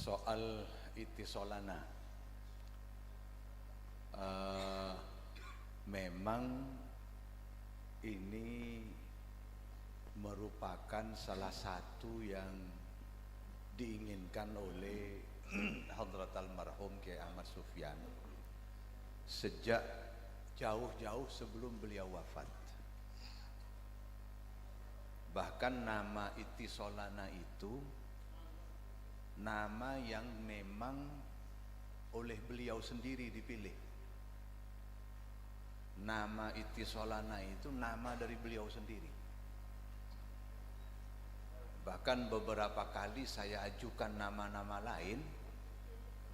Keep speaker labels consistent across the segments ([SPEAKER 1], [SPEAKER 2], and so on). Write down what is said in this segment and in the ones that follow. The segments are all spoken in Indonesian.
[SPEAKER 1] soal itisolana. Memang ini merupakan salah satu yang diinginkan oleh Hadrat Almarhum Kiai Ahmad Sufyan sejak jauh-jauh sebelum beliau wafat. Bahkan nama itisolana itu nama yang memang oleh beliau sendiri dipilih. Nama itisolana itu nama dari beliau sendiri. Bahkan beberapa kali saya ajukan nama-nama lain,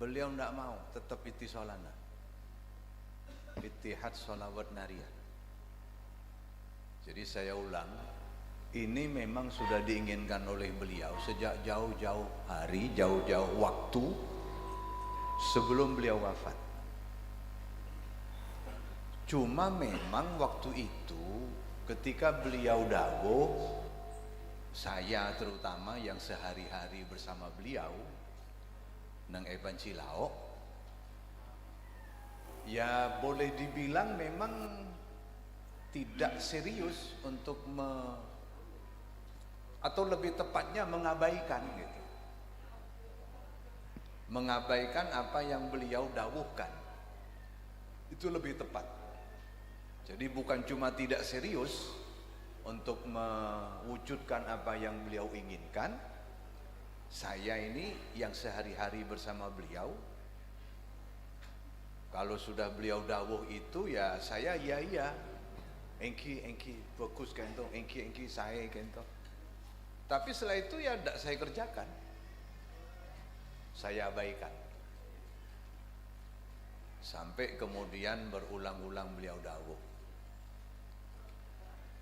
[SPEAKER 1] beliau tidak mau, tetap itisolana, Ittihad Sholawat Nariyah. Jadi saya ulang, ini memang sudah diinginkan oleh beliau sejak jauh-jauh hari, jauh-jauh waktu sebelum beliau wafat. Cuma memang waktu itu ketika beliau dawuh, saya terutama yang sehari-hari bersama beliau nang Eban Cilao, ya boleh dibilang memang tidak serius untuk atau lebih tepatnya mengabaikan gitu. Mengabaikan apa yang beliau dawuhkan. Itu lebih tepat. Jadi bukan cuma tidak serius untuk mewujudkan apa yang beliau inginkan. Saya ini yang sehari-hari bersama beliau, kalau sudah beliau dawuh itu ya saya iya engki fokus kento, engki saya kento. Tapi setelah itu ya tidak saya kerjakan, saya abaikan. Sampai kemudian berulang-ulang beliau dawuh.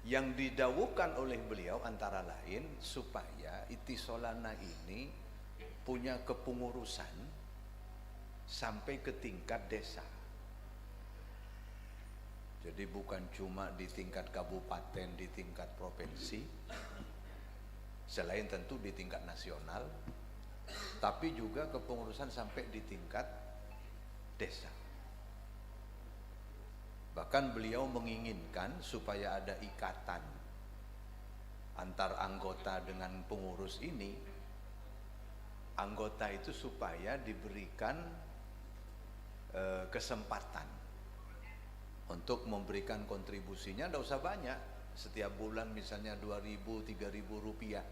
[SPEAKER 1] Yang didawuhkan oleh beliau antara lain supaya itisolana ini punya kepengurusan sampai ke tingkat desa. Jadi bukan cuma di tingkat kabupaten, di tingkat provinsi, selain tentu di tingkat nasional, tapi juga kepengurusan sampai di tingkat desa. Bahkan beliau menginginkan supaya ada ikatan antar anggota dengan pengurus ini. Anggota itu supaya diberikan kesempatan untuk memberikan kontribusinya, tidak usah banyak, setiap bulan misalnya 2.000, 3.000 rupiah,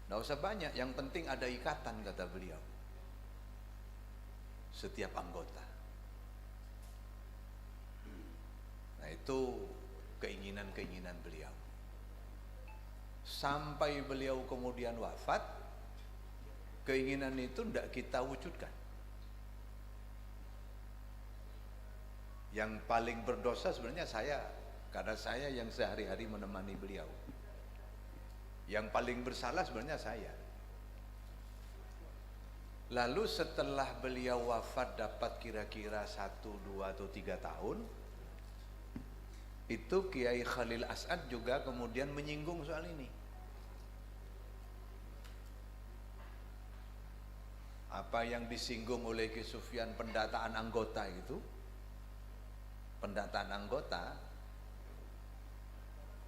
[SPEAKER 1] tidak usah banyak, yang penting ada ikatan, kata beliau, setiap anggota. Nah itu keinginan-keinginan beliau. Sampai beliau kemudian wafat, keinginan itu tidak kita wujudkan. Yang paling berdosa sebenarnya saya, karena saya yang sehari-hari menemani beliau. Yang paling bersalah sebenarnya saya. Lalu setelah beliau wafat dapat kira-kira 1, 2 atau 3 tahun, itu Kiai Khalil As'ad juga kemudian menyinggung soal ini. Apa yang disinggung oleh Kiai Sufyan pendataan anggota itu, pendataan anggota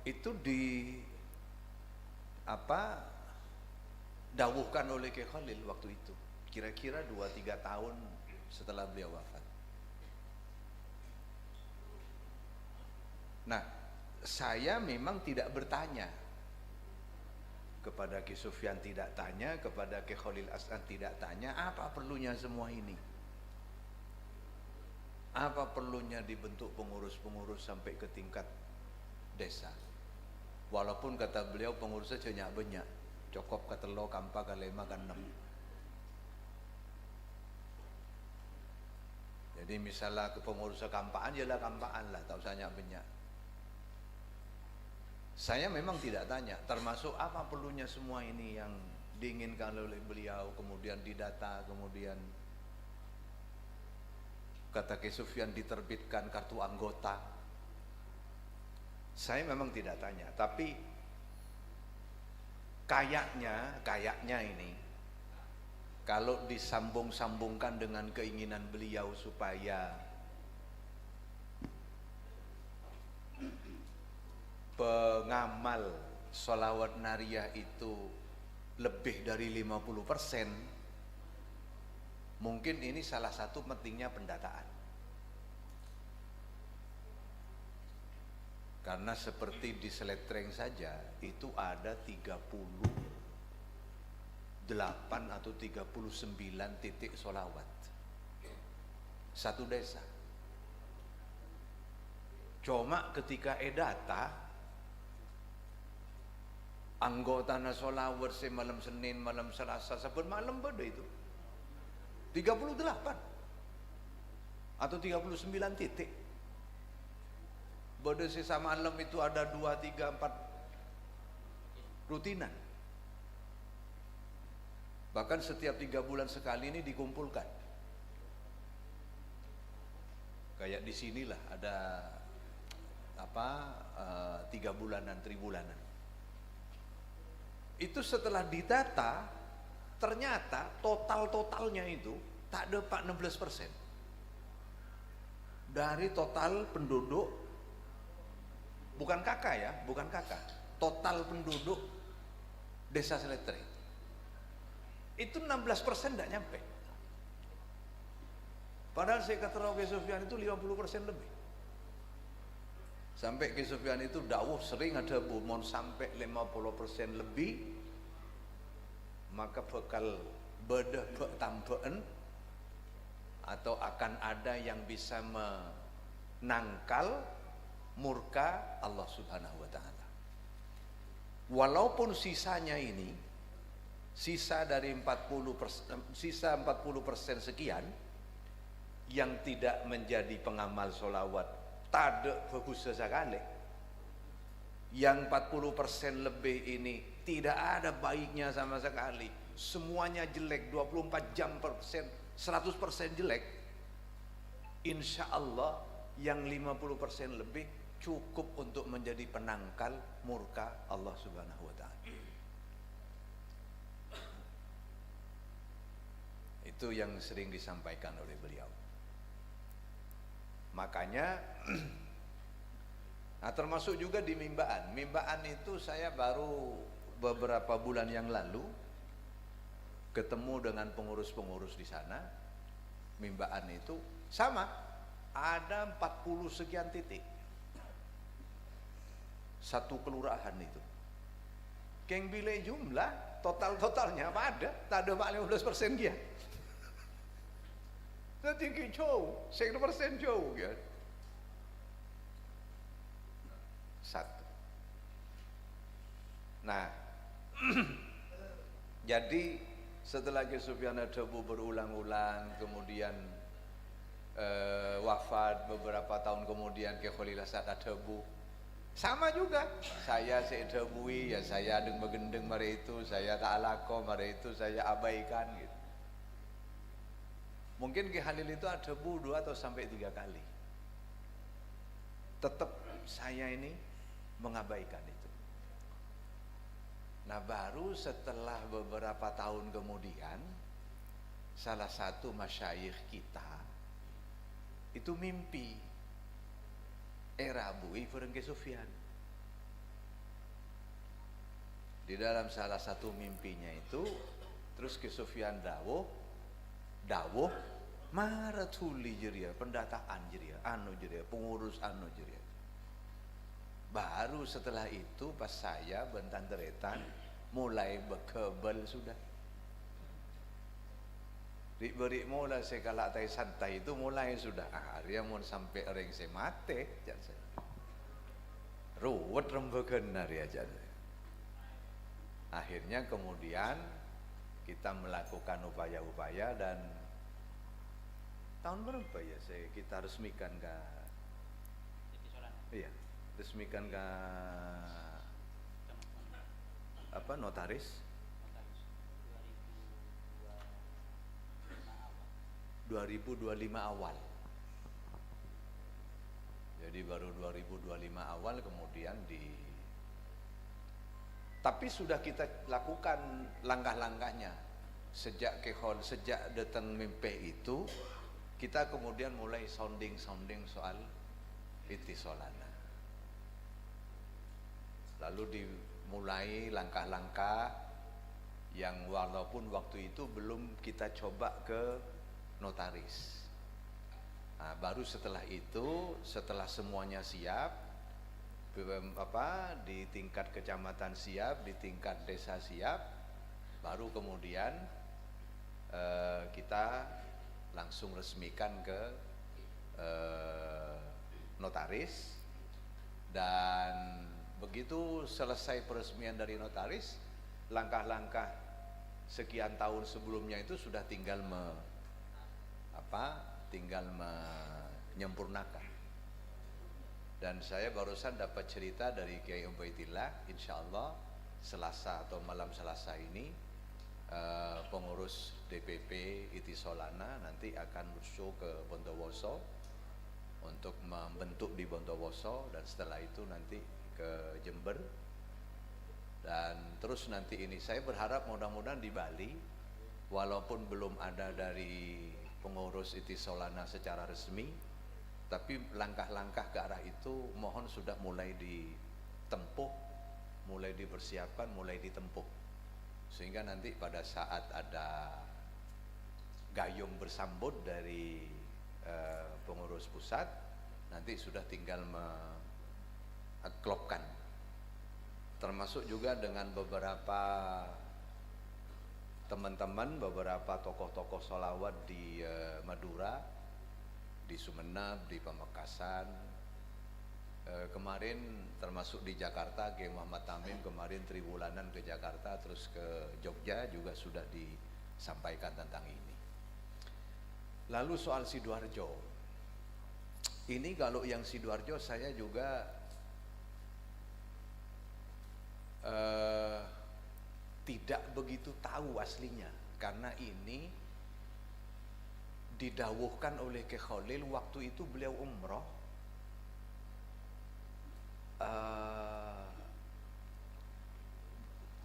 [SPEAKER 1] itu dawuhkan oleh Kiai Khalil waktu itu, kira-kira 2-3 tahun setelah beliau wafat. Nah, saya memang tidak bertanya kepada Ki Sufyan, tidak tanya kepada Ki Khalil As'ad, tidak tanya apa perlunya semua ini, apa perlunya dibentuk pengurus-pengurus sampai ke tingkat desa. Walaupun kata beliau pengurusnya banyak, cokop katelo kampa kalema kanem. Jadi misalnya ke pengurus kampaan, jelah kampaan lah, tak usah banyak. Saya memang tidak tanya, termasuk apa perlunya semua ini yang diinginkan oleh beliau, kemudian didata, kemudian kata Kiai Sufyan diterbitkan kartu anggota. Saya memang tidak tanya, tapi kayaknya ini kalau disambung-sambungkan dengan keinginan beliau supaya pengamal sholawat nariyah itu lebih dari 50%, mungkin ini salah satu pentingnya pendataan. Karena seperti di Seletreng saja itu ada 38 atau 39 titik sholawat satu desa. Cuma ketika edata anggota sholawat malam Senin, malam Selasa, saben malam pada itu 38 atau 39 titik. Pada sisa malam itu ada 2, 3, 4 rutinan. Bahkan setiap 3 bulan sekali ini dikumpulkan. Kayak di sinilah ada 3 bulanan, tribulanan. Itu setelah didata, ternyata totalnya itu tak ada 16%. Dari total penduduk, bukan kakak ya, bukan kakak, total penduduk desa Seletreng itu 16% tidak nyampe. Padahal saya kata Ki Sufyan itu 50% lebih. Sampai Ki Sufyan itu dawuh sering ada bumon sampai 50% lebih, maka bakal bedah tambahan atau akan ada yang bisa menangkal murka Allah Subhanahu wa ta'ala. Walaupun sisanya ini, sisa dari 40%, sisa 40% sekian yang tidak menjadi pengamal sholawat, tak ada bagus sekali. Yang 40% lebih ini tidak ada baiknya sama sekali. Semuanya jelek, 24 jam persen, 100% jelek. Insya Allah yang 50% lebih cukup untuk menjadi penangkal murka Allah Subhanahu wa ta'ala. Itu yang sering disampaikan oleh beliau. Makanya nah termasuk juga di Mimbaan. Mimbaan itu saya baru beberapa bulan yang lalu ketemu dengan pengurus-pengurus di sana. Mimbaan itu sama, ada 40 sekian titik. Satu kelurahan itu. Keng bile jumlah totalnya apa ada? Tak ada 15% dia. Nanti jauh, 100% jauh kan. Satu. Nah, jadi setelah Ki Sufyan Adabu berulang-ulang, kemudian wafat beberapa tahun kemudian Ki Khalil Hasan Adabu, sama juga. Saya sedabui ya saya adeng begendeng mari itu, saya tak alako mari itu, saya abaikan gitu. Mungkin Ki Khalil itu Adabu 2 atau sampai 3 kali. Tetap saya ini mengabaikan itu. Nah baru setelah beberapa tahun kemudian salah satu masyayikh kita itu mimpi rabui bareng Ki Sufyan. Di dalam salah satu mimpinya itu terus Ki Sufyan dawuh maratuli jeria pendataan jeria anu jeria pengurus anu jeria. Baru setelah itu pas saya bentan teretan mulai bekebel sudah. Diberi mulai saya kalak tai santai itu mulai sudah akhirnya mau sampai orang saya mati jangan saya ruwet rembegan hari aja. Akhirnya kemudian kita melakukan upaya-upaya dan tahun berapa ya kita resmikan ke resmikan ke notaris 2025 awal. Jadi baru 2025 awal kemudian tapi sudah kita lakukan langkah-langkahnya sejak datang mimpi itu kita kemudian mulai sounding soal Itisolana. Lalu dimulai langkah-langkah yang walaupun waktu itu belum kita coba ke notaris. Nah, baru setelah itu, setelah semuanya siap, di tingkat kecamatan siap, di tingkat desa siap, baru kemudian kita langsung resmikan ke notaris. Dan begitu selesai peresmian dari notaris, langkah-langkah sekian tahun sebelumnya itu sudah tinggal menyempurnakan. Dan saya barusan dapat cerita dari Kiai Ubaidillah, insya Allah Selasa atau malam Selasa ini pengurus DPP Itisolana nanti akan menuju ke Bondowoso untuk membentuk di Bondowoso, dan setelah itu nanti ke Jember, dan terus nanti ini saya berharap mudah-mudahan di Bali, walaupun belum ada dari pengurus Itisolana secara resmi, tapi langkah-langkah ke arah itu mohon sudah mulai ditempuh, mulai dipersiapkan, mulai ditempuh, sehingga nanti pada saat ada gayung bersambut dari pengurus pusat, nanti sudah tinggal mengeklopkan, termasuk juga dengan beberapa teman-teman, beberapa tokoh-tokoh sholawat di Madura, di Sumeneb, di Pamekasan, kemarin termasuk di Jakarta, Kiai Muhammad Tamim kemarin triwulanan ke Jakarta, terus ke Jogja juga sudah disampaikan tentang ini. Lalu soal Sidoarjo, ini kalau yang Sidoarjo saya juga tidak begitu tahu aslinya, karena ini didawuhkan oleh Kiai Khalil waktu itu beliau umroh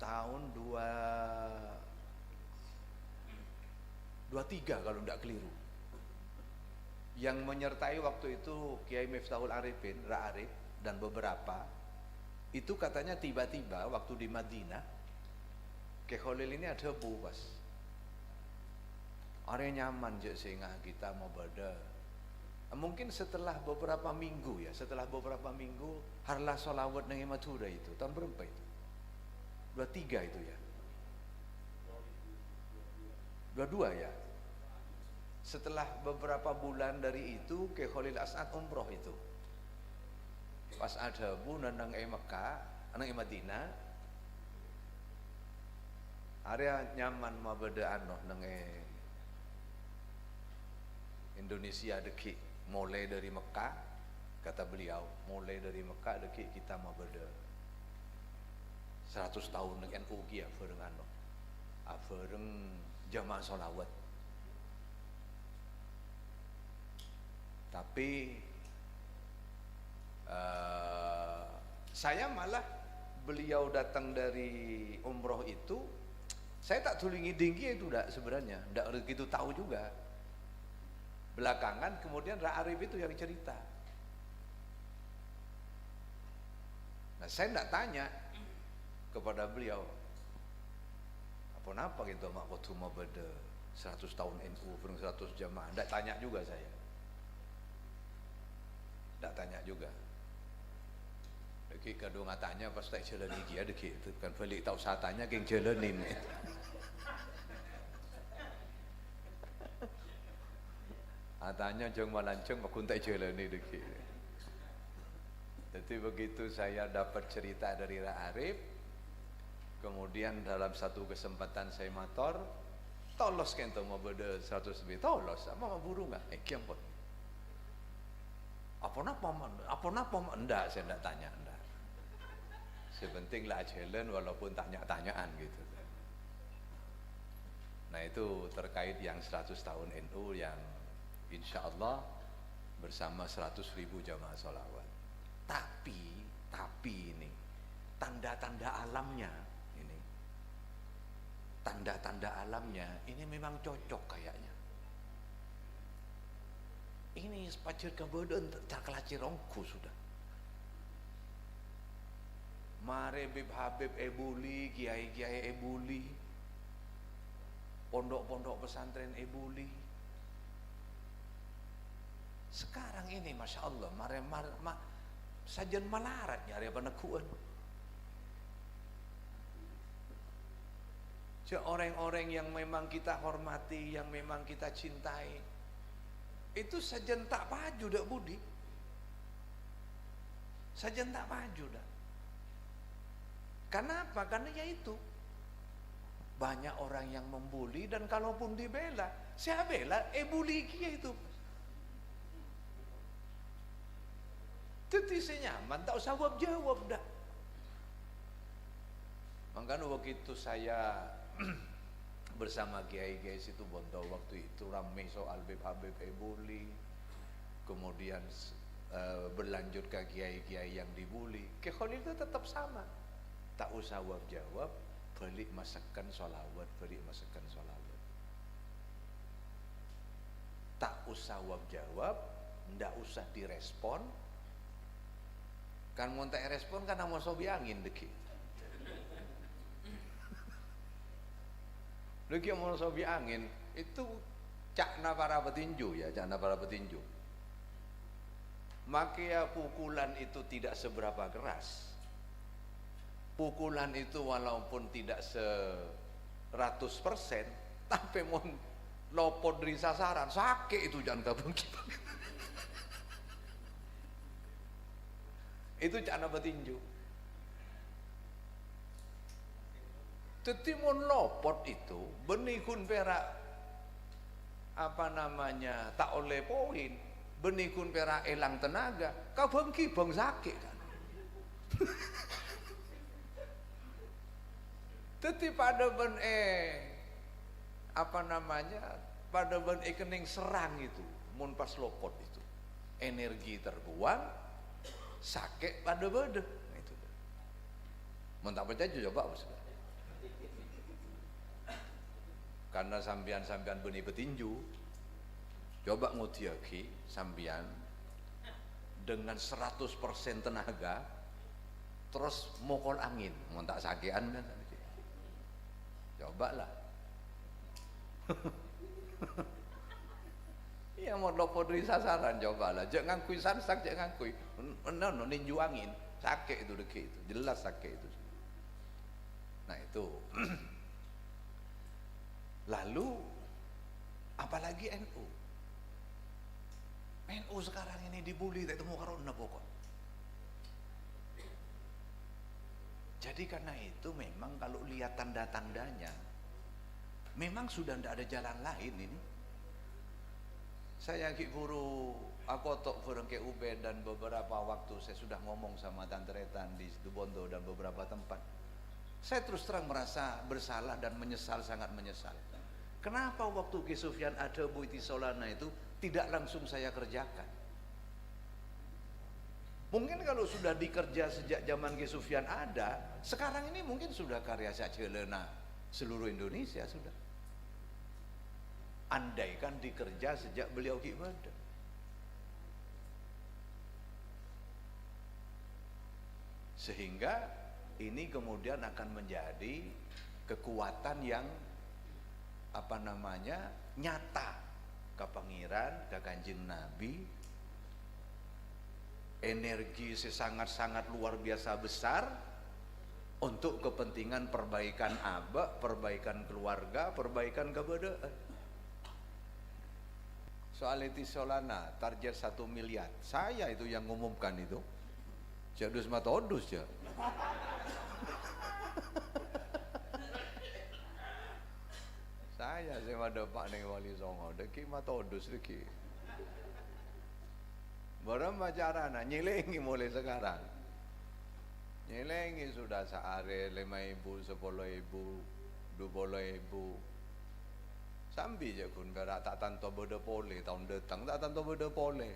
[SPEAKER 1] tahun 23 kalau tidak keliru. Yang menyertai waktu itu Kiai Miftahul Arifin, Ra'arif, dan beberapa itu katanya tiba-tiba waktu di Madinah Kiai Khalil ini ada bu pas area nyaman je sehingga kita mau bada. Mungkin setelah beberapa minggu harlah sholawat nang Madura itu tahun berapa itu? 23 itu ya, 22 ya. Setelah beberapa bulan dari itu Kiai Khalil As'ad umroh itu pas ada bu nang Mekah, nang Madinah, area nyaman mau beda nang Indonesia deki, mulai dari Mekah, kata beliau, mulai dari Mekah deki kita mau beda 100 tahun dengan NU kia bareng bareng jamaah sholawat. Tapi saya malah beliau datang dari umroh itu, saya tak tulingi tinggi itu sebenarnya, tidak begitu tahu juga. Belakangan kemudian Ra'arif itu yang cerita. Nah, saya tidak tanya kepada beliau, apa gitu mak waktu mau beda 100 tahun NU, 100 jamaah, tidak tanya juga saya. Tak tanya juga. Deki kadang tanya pas tak jalan iki ada ki itu kan balik tahu saya tanya keng jalanin. Tanya jeng malanceng makun tak jalani deki. Jadi begitu saya dapat cerita dari Ra'arif, kemudian dalam satu kesempatan saya mator, tolos kento mau beda 100 lebih, tolos apa buru enggak? Kiampot. Apa napa enggak, saya enggak tanya enggak. Sepenting lah jalan walaupun tanya-tanyaan gitu. Nah itu terkait yang 100 tahun NU yang insya Allah bersama 100.000 jamaah sholawat. Tapi ini tanda-tanda alamnya ini tanda-tanda alamnya ini memang cocok kayaknya. Ini sepacir kebodohan terkelacirongku sudah. Mare Bib Habib ebuli, kiai-kiai ebuli, pondok-pondok pesantren ebuli. Sekarang ini Masya Allah, sajen malarat nyari penekuan. Orang-orang yang memang kita hormati, yang memang kita cintai, itu sajen tak paju dak budi. Sajen tak paju dak. Kenapa? Karena ya itu banyak orang yang membuli, dan kalaupun dibela, saya bela bully kia itu. Teti senyaman, tak usah jawab dah. Makanya waktu itu saya bersama kiai-kiai situ Bondo waktu itu ramai soal Habib bully, kemudian berlanjut ke kiai-kiai yang dibully. Ke Khalil itu tetap sama, tak usah jawab, balik masakan sholawat, balik masakan sholawat. Tak usah jawab, ndak usah direspon. Kan mau tak respon kan mau sobi angin deki. Lagi mau sobi angin itu cakna para petinju ya, cakna para petinju. Maka pukulan itu tidak seberapa keras. Pukulan itu walaupun tidak 100%, tapi mau lopot dari sasaran, sakit itu jangan kabung. Itu cakna petinju. Tetimun lopot itu benikun perak tak oleh poin, benikun perak elang tenaga, kau bengki bang sakit kan. Teti pada pada kening serang itu, mun pas lopot itu, energi terbuang. Sakit pada beda itu. Mentang percaya coba bos. Karena sambian benih petinju, coba ngutiaki sambian dengan 100% tenaga, terus mokol angin, mau tak sakian kan? Coba lah. Iya mau lopot dari sasaran, cobalah. Jangan ngangkui sarsak, jangan ngangkui. Ninju angin, sakit itu deki itu, jelas sakit itu. Nah itu. Lalu apalagi NU. NU sekarang ini dibully, tak temu karena pokok. Jadi karena itu memang kalau lihat tanda-tandanya, memang sudah tidak ada jalan lain ini. Saya guru aku tok bareng ke UB dan beberapa waktu saya sudah ngomong sama Tante Retan di Bondo dan beberapa tempat. Saya terus terang merasa bersalah dan menyesal, sangat menyesal. Kenapa waktu Ki Sufyan ada Bu Iti Solana itu tidak langsung saya kerjakan? Mungkin kalau sudah dikerja sejak zaman Ki Sufyan ada, sekarang ini mungkin sudah karya Sajelena seluruh Indonesia sudah. Andaikan dikerja sejak beliau ibadah. Sehingga ini kemudian akan menjadi kekuatan yang nyata ke Pangeran, ke Kanjeng Nabi, energi sangat-sangat luar biasa besar untuk kepentingan perbaikan abad, perbaikan keluarga, perbaikan kebudayaan. Soal Iti Solana target 1 miliar, saya itu yang ngumumkan itu. Jadus matodus ya. Saya ada Pak Neng Wali Songo, deki matodus deki. Barang macarana nyelengi mulai sekarang. Nyelengi sudah sehari 5.000, 10.000, 20.000. Sambil je kun berak tak tanto beda pole tahun datang, tak tanto beda pole.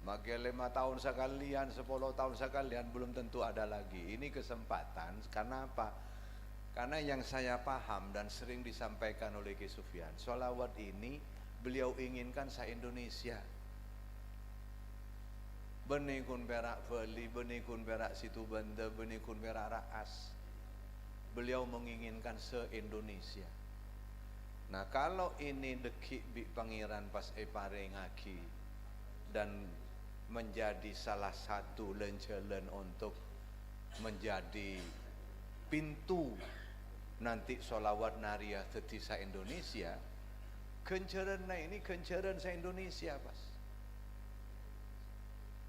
[SPEAKER 1] Maka 5 tahun sekalian, 10 tahun sekalian belum tentu ada lagi. Ini kesempatan, karena apa? Karena yang saya paham dan sering disampaikan oleh Ki Sufyan, sholawat ini beliau inginkan se-Indonesia. Benikun perak Bali, benikun perak Situbanda, benikun perak Raas. Beliau menginginkan se-Indonesia. Nah kalau ini dekik bi pangeran pas epare ngaki dan menjadi salah satu lenjalan untuk menjadi pintu nanti sholawat nariyah teti se-Indonesia, kenceran ini kenceran se-Indonesia pas.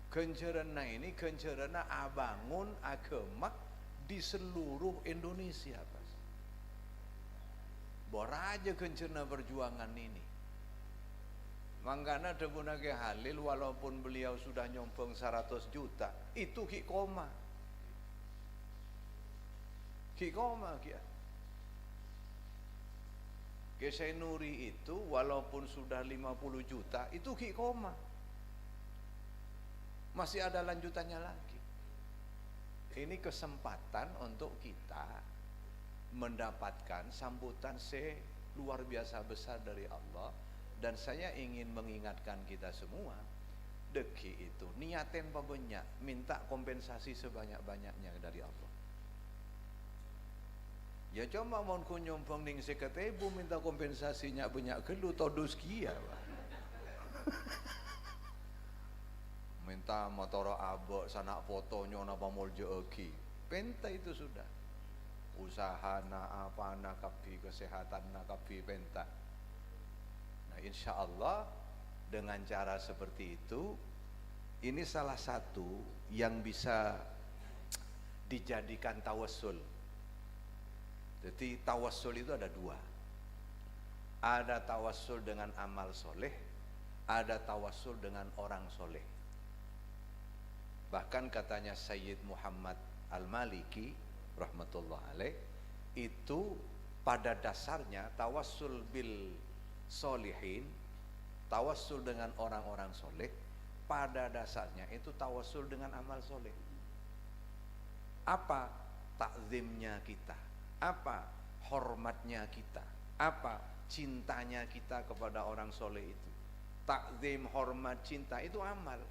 [SPEAKER 1] Kenceran ini kenceran abangun agama di seluruh Indonesia pas. Boraja kencerna perjuangan ini. Mangkana Depunake Halil walaupun beliau sudah nyompong 100 juta, itu hikoma. Hikoma kia. Gesai Nuri itu walaupun sudah 50 juta, itu hikoma. Masih ada lanjutannya lagi. Ini kesempatan untuk kita mendapatkan sambutan luar biasa besar dari Allah. Dan saya ingin mengingatkan kita semua, deki itu niatin banyak, minta kompensasi sebanyak-banyaknya dari Allah. Ya cuma mau kunyompong ning 50.000 minta kompensasinya banyak gelu todus kia. Minta motor abok sanak fotonya napa moljo eki. Penta itu sudah. Usaha na apa na kapi kesehatan na kapi penta. Nah, insya Allah dengan cara seperti itu, ini salah satu yang bisa dijadikan tawassul. Jadi tawassul itu ada dua. Ada tawassul dengan amal soleh, ada tawassul dengan orang soleh. Bahkan katanya Sayyid Muhammad Al-Maliki rahmatullah alaih, itu pada dasarnya tawassul bil solihin, tawassul dengan orang-orang soleh, pada dasarnya itu tawassul dengan amal soleh. Apa takzimnya kita? Apa hormatnya kita? Apa cintanya kita kepada orang soleh itu? Takzim, hormat, cinta itu amal.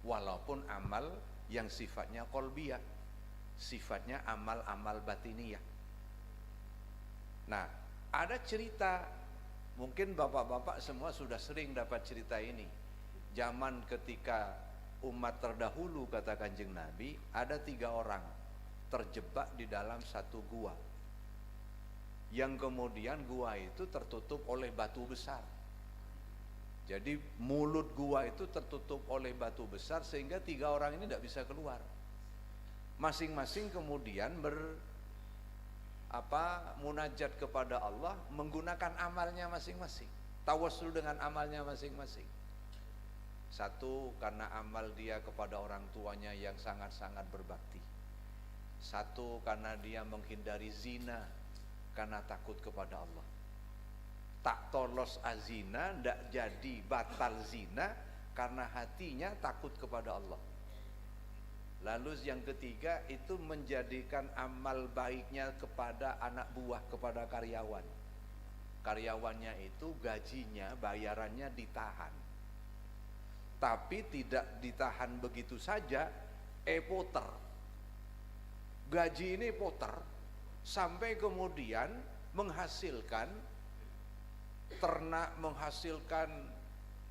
[SPEAKER 1] Walaupun amal yang sifatnya qalbiyah, sifatnya amal-amal batiniyah. Nah, ada cerita, mungkin bapak-bapak semua sudah sering dapat cerita ini. Zaman ketika umat terdahulu, kata Kanjeng Nabi, ada 3 orang terjebak di dalam satu gua, yang kemudian gua itu tertutup oleh batu besar. Jadi mulut gua itu tertutup oleh batu besar sehingga 3 orang ini tidak bisa keluar. Masing-masing kemudian munajat kepada Allah menggunakan amalnya masing-masing, tawassul dengan amalnya masing-masing. Satu karena amal dia kepada orang tuanya yang sangat-sangat berbakti. Satu karena dia menghindari zina karena takut kepada Allah. Tak tolos azina, ndak jadi batal zina karena hatinya takut kepada Allah. Lalu yang ketiga itu menjadikan amal baiknya kepada anak buah, kepada karyawan. Karyawannya itu gajinya, bayarannya ditahan. Tapi tidak ditahan begitu saja, poter. Gaji ini poter sampai kemudian menghasilkan ternak, menghasilkan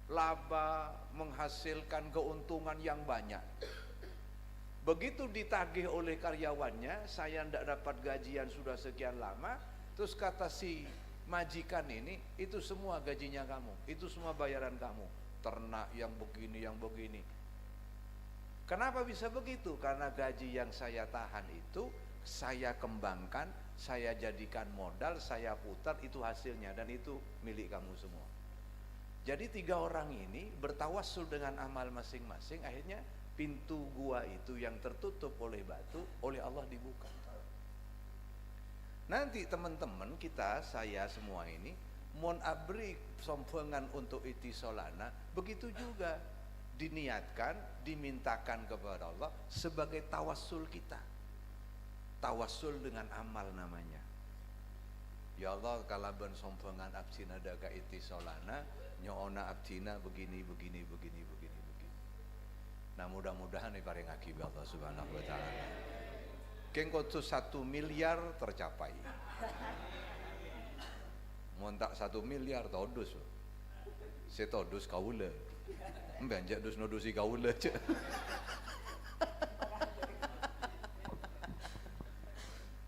[SPEAKER 1] laba, menghasilkan keuntungan yang banyak. Begitu ditagih oleh karyawannya, saya tidak dapat gajian sudah sekian lama, terus kata si majikan ini, itu semua gajinya kamu, itu semua bayaran kamu, ternak yang begini, yang begini. Kenapa bisa begitu? Karena gaji yang saya tahan itu saya kembangkan, saya jadikan modal, saya putar, itu hasilnya, dan itu milik kamu semua. Jadi 3 orang ini bertawassul dengan amal masing-masing, akhirnya pintu gua itu yang tertutup oleh batu, oleh Allah dibuka. Nanti teman-teman kita, saya semua ini mon abri sompengan untuk itisolana, begitu juga diniatkan, dimintakan kepada Allah sebagai tawassul kita. Tawassul dengan amal namanya. Ya Allah, kalau ben sombongan abdina daga itisolana, nyoona abdina begini. Nah mudah-mudahan paring akibat Allah Subhanahu wa taala. Keng kotu 1 miliar tercapai. Montak 1 miliar todus. Setodus kaula. Mbanjak dus nodusi kaula cek.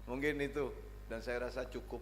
[SPEAKER 1] Mungkin itu, dan saya rasa cukup